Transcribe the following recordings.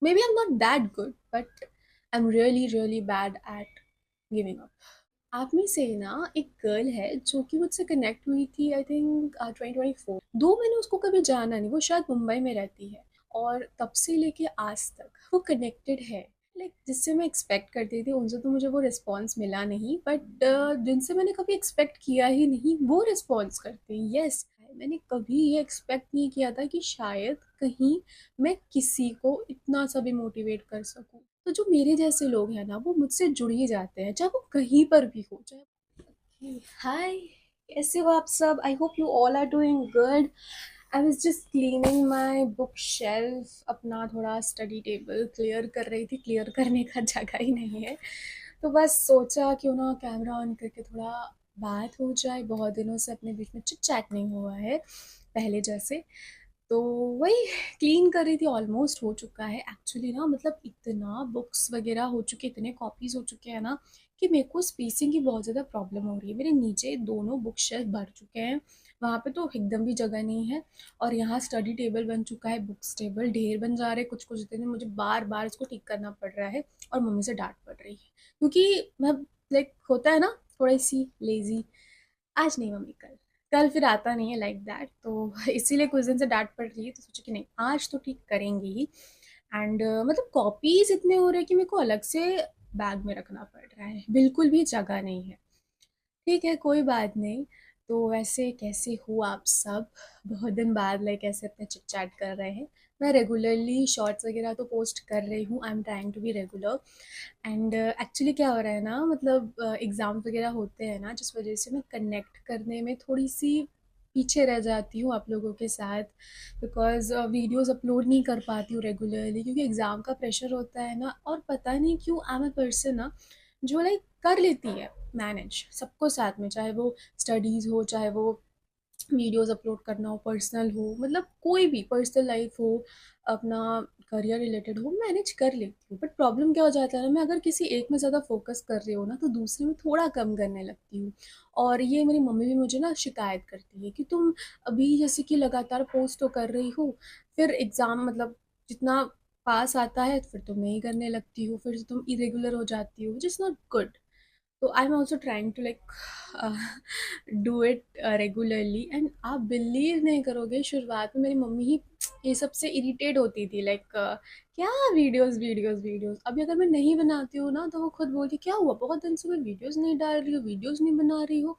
May be I am not that good but I am really really bad at giving up. आप में से ना एक girl है जो कि मुझसे कनेक्ट हुई थी, आई थिंक 2024। दो मैंने उसको कभी जाना नहीं, वो शायद मुंबई में रहती है और तब से लेके आज तक वो कनेक्टेड है। लाइक जिससे मैं एक्सपेक्ट करती थी उनसे तो मुझे वो रिस्पॉन्स मिला नहीं, बट जिनसे मैंने कभी एक्सपेक्ट किया ही नहीं वो रिस्पॉन्स करते हैं। यस, मैंने कभी ये एक्सपेक्ट नहीं किया था कि शायद कहीं मैं किसी को इतना सा भी मोटिवेट कर सकूं। तो जो मेरे जैसे लोग हैं ना वो मुझसे जुड़ ही जाते हैं, चाहे वो कहीं पर भी हो। चाहे हाय, कैसे हो आप सब? I hope you all are doing good. I was just cleaning my book shelf, अपना थोड़ा स्टडी टेबल क्लियर कर रही थी। क्लियर करने का जगह ही नहीं है, तो बस सोचा क्यों ना कैमरा ऑन करके थोड़ा बात हो जाए। बहुत दिनों से अपने बीच में चिट चैट नहीं हुआ है पहले जैसे। तो वही क्लीन कर रही थी। ऑलमोस्ट हो चुका है एक्चुअली ना, मतलब इतना बुक्स वगैरह हो चुके, इतने कॉपीज हो चुके हैं ना कि मेरे को स्पेसिंग की बहुत ज़्यादा प्रॉब्लम हो रही है। मेरे नीचे दोनों बुक शेल्फ भर चुके हैं, वहाँ पे तो एकदम भी जगह नहीं है। और यहाँ स्टडी टेबल बन चुका है, बुक्स टेबल ढेर बन जा रहे हैं कुछ कुछ दिन में। मुझे बार बार इसको ठीक करना पड़ रहा है और मम्मी से डांट पड़ रही है क्योंकि मैं, लाइक होता है ना थोड़ी सी लेजी। आज नहीं मम्मी, कल। कल फिर आता नहीं है लाइक दैट, तो इसीलिए कुछ दिन से डांट पड़ रही है। तो सोचा कि नहीं, आज तो ठीक करेंगे ही। एंड मतलब कॉपीज इतने हो रहे हैं कि मेरे को अलग से बैग में रखना पड़ रहा है, बिल्कुल भी जगह नहीं है। ठीक है, कोई बात नहीं। तो वैसे कैसे हो आप सब? बहुत दिन बाद लाइक ऐसे अपने चिट चैट कर रहे हैं। मैं रेगुलरली शॉर्ट्स वगैरह तो पोस्ट कर रही हूँ, I am trying to be regular. And actually क्या हो रहा है ना, मतलब एग्ज़ाम वगैरह होते हैं ना, जिस वजह से मैं कनेक्ट करने में थोड़ी सी पीछे रह जाती हूँ आप लोगों के साथ। बिकॉज वीडियोस अपलोड नहीं कर पाती हूँ रेगुलरली क्योंकि एग्ज़ाम का प्रेशर होता है ना। और पता नहीं क्यों आई एम अ पर्सन ना जो लाइक कर लेती है मैनेज सबको साथ में, चाहे वो स्टडीज़ हो, चाहे वो वीडियोस अपलोड करना हो, पर्सनल हो, मतलब कोई भी पर्सनल लाइफ हो, अपना करियर रिलेटेड हो, मैनेज कर लेती हूँ। बट प्रॉब्लम क्या हो जाता है ना, मैं अगर किसी एक में ज़्यादा फोकस कर रही हूँ ना तो दूसरे में थोड़ा कम करने लगती हूँ। और ये मेरी मम्मी भी मुझे ना शिकायत करती है कि तुम अभी जैसे कि लगातार पोस्ट तो कर रही हो, फिर एग्ज़ाम मतलब जितना पास आता है फिर तुम नहीं करने लगती हो, फिर तुम इरेगुलर हो जाती हो, विच इज़ नॉट गुड। तो I am also trying to like do it regularly. And आप बिलीव नहीं करोगे, शुरुआत में मेरी मम्मी ही ये सबसे इरिटेट होती थी। लाइक क्या वीडियोस वीडियोस वीडियोस, अभी अगर मैं नहीं बनाती हूँ ना तो वो खुद बोलती क्या हुआ, बहुत दिन से मैं वीडियोस नहीं डाल रही हूँ, वीडियोस नहीं बना रही हूँ।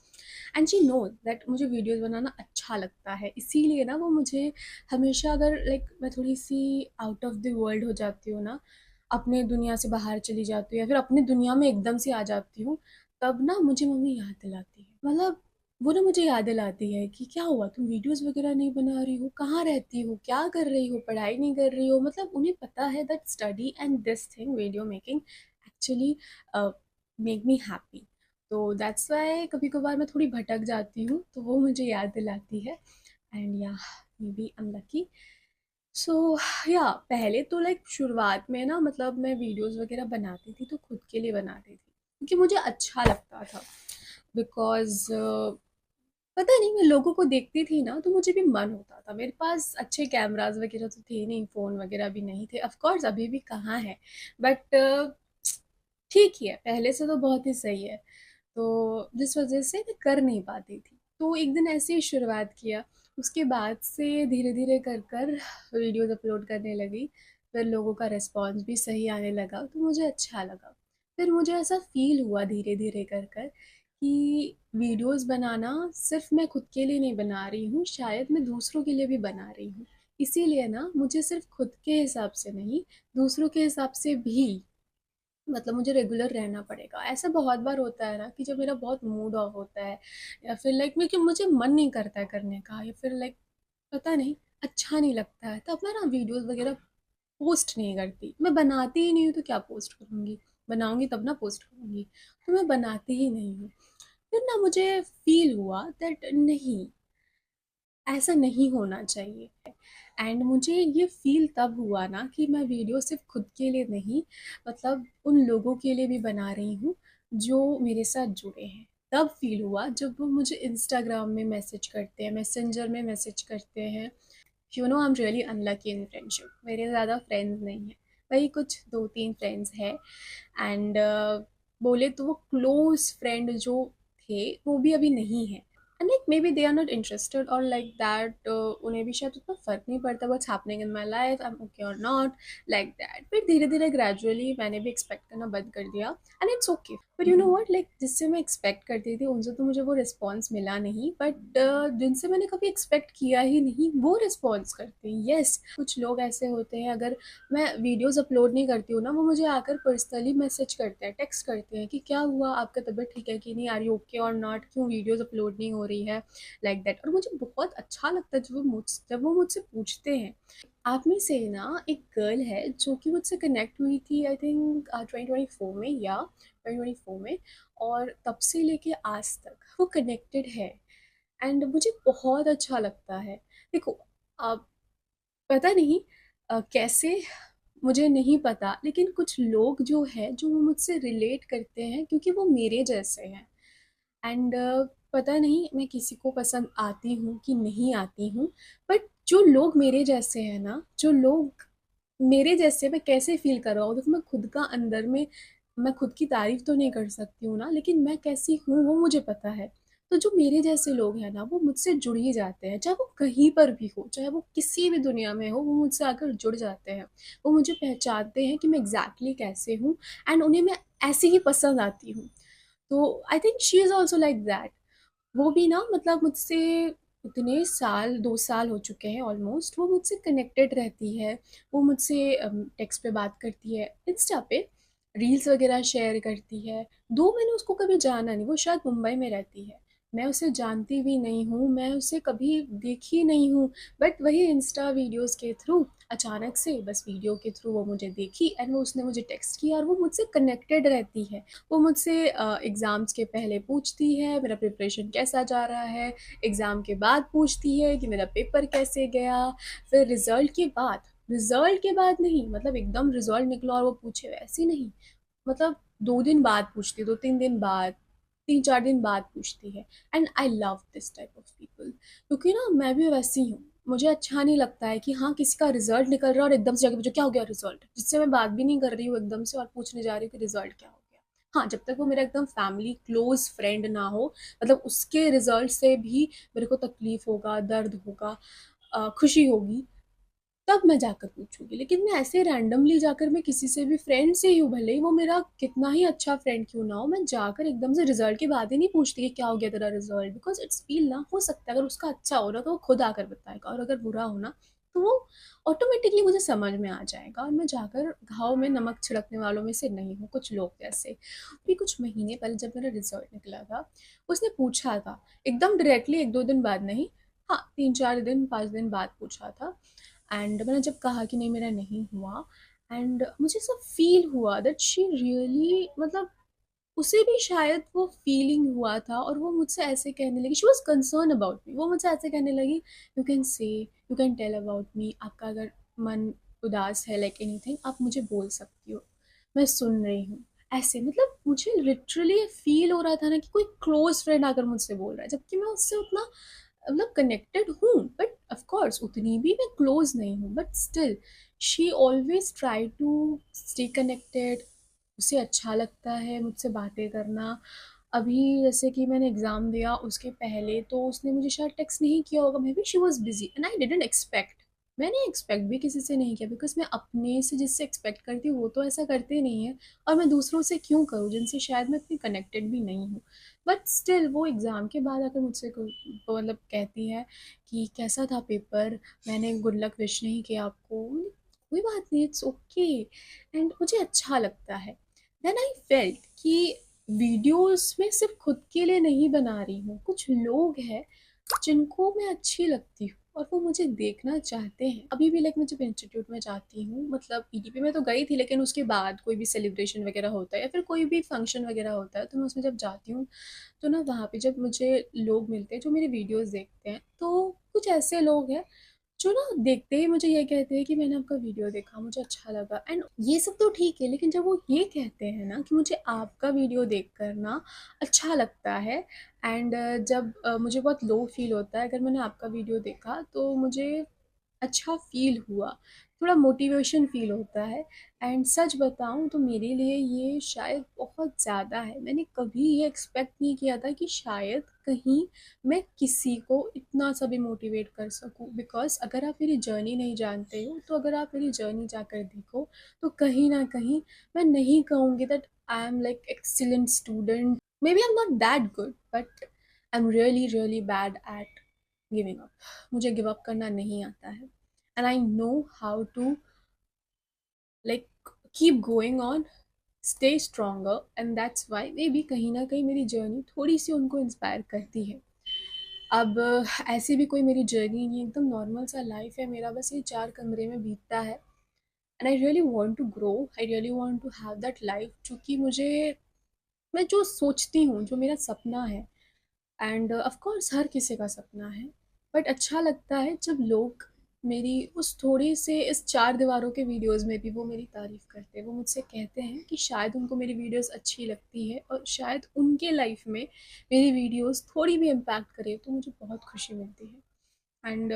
एंड शी नो दैट मुझे वीडियोस बनाना अच्छा लगता है, इसीलिए ना वो मुझे हमेशा, अगर लाइक मैं थोड़ी सी आउट ऑफ द वर्ल्ड हो जाती हूँ ना, अपने दुनिया से बाहर चली जाती हूँ या फिर अपनी दुनिया में एकदम से आ जाती हूँ, तब ना मुझे मम्मी याद दिलाती है। मतलब वो ना मुझे याद दिलाती है कि क्या हुआ, तुम वीडियोस वगैरह नहीं बना रही हो, कहाँ रहती हो, क्या कर रही हो, पढ़ाई नहीं कर रही हो। मतलब उन्हें पता है that study and this thing video making actually make me happy. तो दैट्स वाई कभी कभार मैं थोड़ी भटक जाती हूँ तो वो मुझे याद दिलाती है। And yeah maybe I am lucky. So yeah पहले तो लाइक शुरुआत में ना, मतलब मैं वीडियोस वगैरह बनाती थी तो खुद के लिए बनाती थी क्योंकि मुझे अच्छा लगता था। बिकॉज पता नहीं, मैं लोगों को देखती थी ना तो मुझे भी मन होता था। मेरे पास अच्छे कैमरास वगैरह तो थे नहीं, फ़ोन वगैरह भी नहीं थे, ऑफ कोर्स अभी भी कहाँ है। बट ठीक ही है, पहले से तो बहुत ही सही है। तो जिस वजह से मैं कर नहीं पाती थी, तो एक दिन ऐसे ही शुरुआत किया। उसके बाद से धीरे धीरे कर कर वीडियोस अपलोड करने लगी। फिर लोगों का रिस्पॉन्स भी सही आने लगा तो मुझे अच्छा लगा। फिर मुझे ऐसा फील हुआ धीरे धीरे कर कर कि वीडियोस बनाना सिर्फ मैं खुद के लिए नहीं बना रही हूँ, शायद मैं दूसरों के लिए भी बना रही हूँ। इसीलिए ना मुझे सिर्फ खुद के हिसाब से नहीं, दूसरों के हिसाब से भी मतलब मुझे रेगुलर रहना पड़ेगा। ऐसा बहुत बार होता है ना कि जब मेरा बहुत मूड ऑफ होता है या फिर लाइक मैं कि मुझे मन नहीं करता है करने का, या फिर लाइक पता नहीं अच्छा नहीं लगता है, तब मैं ना वीडियोस वगैरह पोस्ट नहीं करती। मैं बनाती ही नहीं हूँ तो क्या पोस्ट करूँगी, बनाऊंगी तब ना पोस्ट करूँगी। तो मैं बनाती ही नहीं हूँ। फिर ना मुझे फील हुआ दैट नहीं, ऐसा नहीं होना चाहिए। एंड मुझे ये फ़ील तब हुआ ना कि मैं वीडियो सिर्फ़ खुद के लिए नहीं, मतलब उन लोगों के लिए भी बना रही हूँ जो मेरे साथ जुड़े हैं। तब फ़ील हुआ जब वो मुझे इंस्टाग्राम में मैसेज करते हैं, मैसेंजर में मैसेज करते हैं। You know I am really unlucky in friendship, मेरे ज़्यादा फ्रेंड्स नहीं हैं। वही कुछ 2-3 फ्रेंड्स हैं एंड बोले तो वो क्लोज़ फ्रेंड जो थे, वो भी अभी नहीं हैं। And like maybe they are not interested और लाइक दैट उन्हें भी शायद उतना फ़र्क नहीं पड़ता what's happening in my life, I am okay और नॉट लाइक दैट। फिर धीरे-धीरे ग्रेजुअली मैंने भी एक्सपेक्ट करना बंद कर दिया and it's okay. But you know what, like जिससे मैं एक्सपेक्ट करती थी उनसे तो मुझे वो रिस्पॉन्स मिला नहीं, बट जिनसे मैंने कभी एक्सपेक्ट किया ही नहीं वो रिस्पॉन्स करते हैं। येस, कुछ लोग ऐसे होते हैं, अगर मैं वीडियोस अपलोड नहीं करती हूँ ना, वो मुझे आकर पर्सनली मैसेज करते हैं, टेक्स्ट करते हैं कि क्या हुआ, आपका तबीयत ठीक है कि नहीं, आर यू ओके और नॉट, क्यों वीडियोस अपलोड नहीं हो रही है, लाइक दैट। और मुझे बहुत अच्छा लगता है जब वो मुझसे पूछते हैं। आप में से ना एक गर्ल है जो कि मुझसे कनेक्ट हुई थी, आई थिंक 2024 में या 2024 में, और तब से लेके आज तक वो कनेक्टेड है एंड मुझे बहुत अच्छा लगता है। देखो, अब पता नहीं कैसे, मुझे नहीं पता, लेकिन कुछ लोग जो है जो मुझसे रिलेट करते हैं क्योंकि वो मेरे जैसे हैं एंड पता नहीं मैं किसी को पसंद आती हूँ कि नहीं आती हूँ, बट जो लोग मेरे जैसे हैं ना, जो लोग मेरे जैसे, मैं कैसे फील कर रहा हूँ, देखो मैं खुद का अंदर में, मैं खुद की तारीफ तो नहीं कर सकती हूँ ना, लेकिन मैं कैसी हूँ वो मुझे पता है। तो जो मेरे जैसे लोग हैं ना, वो मुझसे जुड़ ही जाते हैं, चाहे वो कहीं पर भी हो, चाहे वो किसी भी दुनिया में हो, वो मुझसे आकर जुड़ जाते हैं। वो मुझे पहचानते हैं कि मैं एग्जैक्टली कैसे हूँ एंड उन्हें मैं ऐसी ही पसंद आती हूँ। तो I think she is also like that. वो भी ना, मतलब मुझसे इतने साल, 2 साल हो चुके हैं ऑलमोस्ट, वो मुझसे कनेक्टेड रहती है। वो मुझसे टेक्स्ट पे बात करती है, इंस्टा पे रील्स वगैरह शेयर करती है। दो मैंने उसको कभी जाना नहीं, वो शायद मुंबई में रहती है, मैं उसे जानती भी नहीं हूँ, मैं उसे कभी देखी नहीं हूँ, बट वही इंस्टा वीडियोस के थ्रू अचानक से बस वीडियो के थ्रू वो मुझे देखी एंड वो उसने मुझे टेक्स्ट किया और वो मुझसे कनेक्टेड रहती है। वो मुझसे एग्ज़ाम्स के पहले पूछती है मेरा प्रिपरेशन कैसा जा रहा है, एग्ज़ाम के बाद पूछती है कि मेरा पेपर कैसे गया, फिर रिज़ल्ट के बाद नहीं, मतलब एकदम रिज़ल्ट निकला और वो पूछे वैसे नहीं, मतलब 2 दिन बाद पूछती है, 2-3 दिन बाद, 3-4 दिन बाद पूछती है। And I love this type of people, क्योंकि ना मैं भी वैसी हूँ। मुझे अच्छा नहीं लगता है कि हाँ, किसी का रिज़ल्ट निकल रहा है और एकदम से जाके पूछो क्या हो गया रिज़ल्ट? जिससे मैं बात भी नहीं कर रही हूँ एकदम से और पूछने जा रही हूँ कि रिज़ल्ट क्या हो गया? हाँ, जब तक वो मेरा एकदम फैमिली क्लोज़ फ्रेंड ना हो, मतलब उसके रिज़ल्ट से भी मेरे को तकलीफ़ होगा, दर्द होगा, खुशी होगी, तब मैं जाकर पूछूँगी। लेकिन मैं ऐसे रैंडमली जाकर, मैं किसी से भी, फ्रेंड से ही हूँ भले ही वो मेरा कितना ही अच्छा फ्रेंड क्यों ना हो, मैं जाकर एकदम से रिज़ल्ट के बाद ही नहीं पूछती कि क्या हो गया तेरा रिज़ल्ट, बिकॉज़ इट्स फ़ील ना, हो सकता है अगर उसका अच्छा हो ना तो वो खुद आकर बताएगा और अगर बुरा हो ना तो वो ऑटोमेटिकली मुझे समझ में आ जाएगा और मैं जाकर घाव में नमक छिड़कने वालों में से नहीं हूँ, कुछ लोग जैसे। अभी कुछ महीने पहले जब मेरा रिज़ल्ट निकला था, उसने पूछा था, एकदम डायरेक्टली 1-2 दिन बाद नहीं, हाँ, 3-4 दिन, 5 दिन बाद पूछा था एंड मैंने जब कहा कि नहीं मेरा नहीं हुआ, एंड मुझे सब फील हुआ दैट शी रियली, मतलब उसे भी शायद वो फीलिंग हुआ था और वो मुझसे ऐसे कहने लगी, she was concern about me, वो मुझसे ऐसे कहने लगी, you can say, you can tell about me, आपका अगर मन उदास है, लाइक एनीथिंग, आप मुझे बोल सकती हो, मैं सुन रही हूँ। ऐसे, मतलब मुझे लिटरली फील हो रहा था ना कि कोई क्लोज फ्रेंड आकर मुझसे बोल रहा है, जबकि मैं उससे उतना, मतलब कनेक्टेड हूँ, बट ऑफ कोर्स उतनी भी मैं क्लोज नहीं हूँ, but still she always try to stay connected. उसे अच्छा लगता है मुझसे बातें करना। अभी जैसे कि मैंने एग्ज़ाम दिया उसके पहले तो उसने मुझे शायद टेक्स्ट नहीं किया होगा, may be she was busy and I didn't expect. मैंने एक्सपेक्ट भी किसी से नहीं किया बिकॉज़ मैं अपने से जिससे एक्सपेक्ट करती हूँ वो तो ऐसा करते नहीं है, और मैं दूसरों से क्यों करूँ जिनसे शायद मैं इतनी कनेक्टेड भी नहीं हूँ। बट स्टिल वो एग्ज़ाम के बाद आकर मुझसे मतलब कहती है कि कैसा था पेपर, मैंने गुड लक विश नहीं किया आपको, कोई बात नहीं, इट्स ओके। एंड मुझे अच्छा लगता है। देन आई फेल्ट कि वीडियोस में सिर्फ खुद के लिए नहीं बना रही हूँ, कुछ लोग हैं जिनको मैं अच्छी लगती हूँ और वो मुझे देखना चाहते हैं। अभी भी लाइक मैं जब इंस्टीट्यूट में जाती हूँ, मतलब ईडीपी में तो गई थी, लेकिन उसके बाद कोई भी सेलिब्रेशन वगैरह होता है या फिर कोई भी फंक्शन वगैरह होता है तो मैं उसमें जब जाती हूँ, तो ना वहाँ पे जब मुझे लोग मिलते हैं जो मेरे वीडियोस देखते हैं, तो कुछ ऐसे लोग हैं जो ना देखते ही मुझे ये कहते हैं कि मैंने आपका वीडियो देखा, मुझे अच्छा लगा, एंड ये सब तो ठीक है, लेकिन जब वो ये कहते हैं ना कि मुझे आपका वीडियो देख कर ना अच्छा लगता है, एंड जब मुझे बहुत लो फील होता है अगर मैंने आपका वीडियो देखा तो मुझे अच्छा फ़ील हुआ, थोड़ा मोटिवेशन फ़ील होता है। एंड सच बताऊँ तो मेरे लिए ये शायद बहुत ज़्यादा है। मैंने कभी ये एक्सपेक्ट नहीं किया था कि शायद कहीं मैं किसी को इतना सा भी मोटिवेट कर सकूँ। बिकॉज़ अगर आप मेरी जर्नी नहीं जानते हो, तो अगर आप मेरी जर्नी जाकर देखो, तो कहीं न कहीं मैं नहीं कहूँगी that I am like excellent student. Maybe I am not that good, but I am really, really bad at giving up. मुझे गिव अप करना नहीं आता है। And I know how to like keep going on, stay stronger, and that's why maybe कहीं ना कहीं मेरी journey थोड़ी सी उनको इंस्पायर करती है। अब ऐसी भी कोई मेरी जर्नी नहीं है, एकदम नॉर्मल सा लाइफ है मेरा, बस ये 4 कमरे में बीतता है। And I really want to grow, I really want to have that life क्योंकि मुझे, मैं जो सोचती हूँ, जो मेरा सपना है, एंड ऑफ कोर्स हर किसी का सपना है, बट अच्छा लगता है जब लोग मेरी उस थोड़ी से इस 4 दीवारों के वीडियोस में भी वो मेरी तारीफ़ करते हैं। वो मुझसे कहते हैं कि शायद उनको मेरी वीडियोस अच्छी लगती है और शायद उनके लाइफ में मेरी वीडियोस थोड़ी भी इम्पैक्ट करे, तो मुझे बहुत खुशी मिलती है। And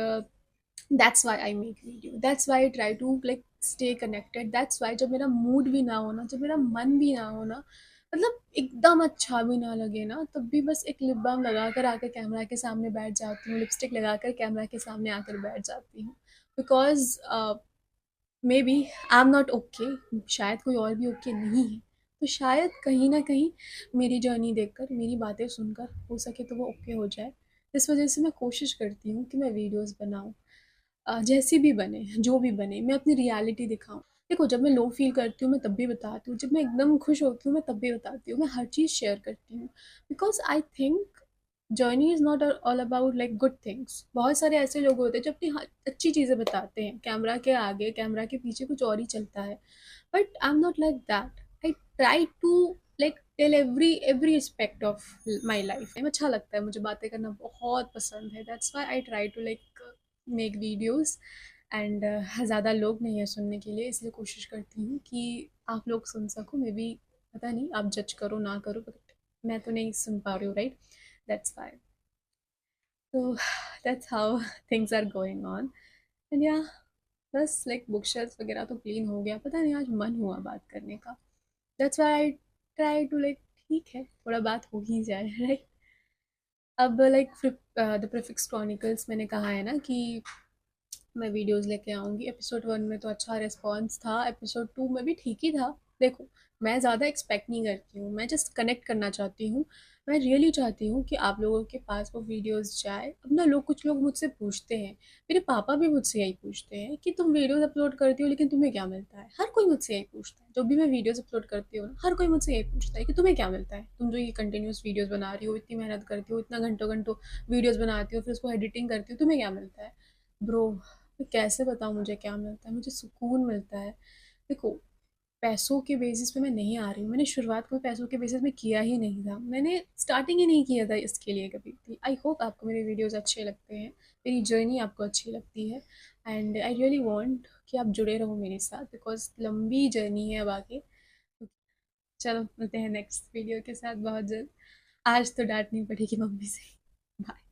that's why I make video, that's why I try to like stay connected, that's why जब मेरा मूड भी ना हो ना, जब मेरा मन भी ना हो ना, मतलब एकदम अच्छा भी ना लगे ना, तब भी बस एक लिप बाम लगा कर आकर कैमरा के सामने बैठ जाती हूँ, लिपस्टिक लगा कर कैमरा के सामने आकर बैठ जाती हूँ। Because maybe I am not okay, शायद कोई और भी ओके नहीं है, तो शायद कहीं ना कहीं मेरी जर्नी देखकर, मेरी बातें सुनकर हो सके तो वो ओके हो जाए। इस वजह से मैं कोशिश करती हूँ कि मैं वीडियोस बनाऊँ, जैसी भी बने, जो भी बने, मैं अपनी रियलिटी दिखाऊँ। देखो, जब मैं लो फ़ील करती हूँ, मैं तब भी बताती हूँ, जब मैं एकदम खुश होती हूँ, मैं तब भी बताती हूँ, मैं हर चीज़ शेयर करती हूँ। Because I think journey is not all about like good things. बहुत सारे ऐसे लोग होते हैं जो अपनी अच्छी चीज़ें बताते हैं, कैमरा के आगे, कैमरा के पीछे कुछ और ही चलता है। But I am not like that. I try to like tell every aspect of my life. अच्छा लगता है, मुझे बातें करना बहुत पसंद है, that's why I try to like make videos. And ज़्यादा लोग नहीं है सुनने के लिए, इसलिए कोशिश करती हूँ कि आप लोग सुन सको। मे बी, पता नहीं, आप जज करो ना करो, बट मैं तो नहीं सुन पा रही हूँ, राइट? That's why. तो that's how things are going on. And yeah, बस लाइक बुक शेल्फ वगैरह तो क्लीन हो गया, पता नहीं आज मन हुआ बात करने का। That's why I try to like, ठीक है, थोड़ा बात हो ही जाए, राइट? अब लाइक द प्रीफिक्स क्रॉनिकल्स मैंने कहा है ना कि मैं वीडियोस लेके आऊँगी। एपिसोड 1 में तो अच्छा रिस्पॉन्स था, एपिसोड 2 में भी ठीक ही था। देखो, मैं ज़्यादा एक्सपेक्ट नहीं करती हूँ, मैं जस्ट कनेक्ट करना चाहती हूँ। मैं रियली चाहती हूँ कि आप लोगों के पास वो वीडियोस जाए। अब ना लोग, कुछ लोग मुझसे पूछते हैं, मेरे पापा भी मुझसे यही पूछते हैं कि तुम वीडियोस अपलोड करती हो लेकिन तुम्हें क्या मिलता है? हर कोई मुझसे यही पूछता है। जब भी मैं वीडियोस अपलोड करती हूँ ना, हर कोई मुझसे यही पूछता है कि तुम्हें क्या मिलता है? तुम जो ये कंटिन्यूअस वीडियोस बना रही हो, इतनी मेहनत करती हो, इतना घंटों-घंटों वीडियोस बनाती हो, फिर उसको एडिटिंग करती हो, तुम्हें क्या मिलता है? ब्रो, मैं कैसे बताऊँ मुझे क्या मिलता है? मुझे सुकून मिलता है। देखो, पैसों के बेसिस पे मैं नहीं आ रही हूँ। मैंने शुरुआत कोई पैसों के बेसिस में किया ही नहीं था। मैंने स्टार्टिंग ही नहीं किया था इसके लिए कभी भी। आई होप आपको मेरे वीडियोज़ अच्छे लगते हैं, मेरी जर्नी आपको अच्छी लगती है। एंड आई रियली वांट कि आप जुड़े रहो मेरे साथ, बिकॉज़ लंबी जर्नी है अब आगे। चलो, मिलते हैं नेक्स्ट वीडियो के साथ बहुत जल्द। आज तो डाँटनी पड़ेगी मम्मी से। बाय।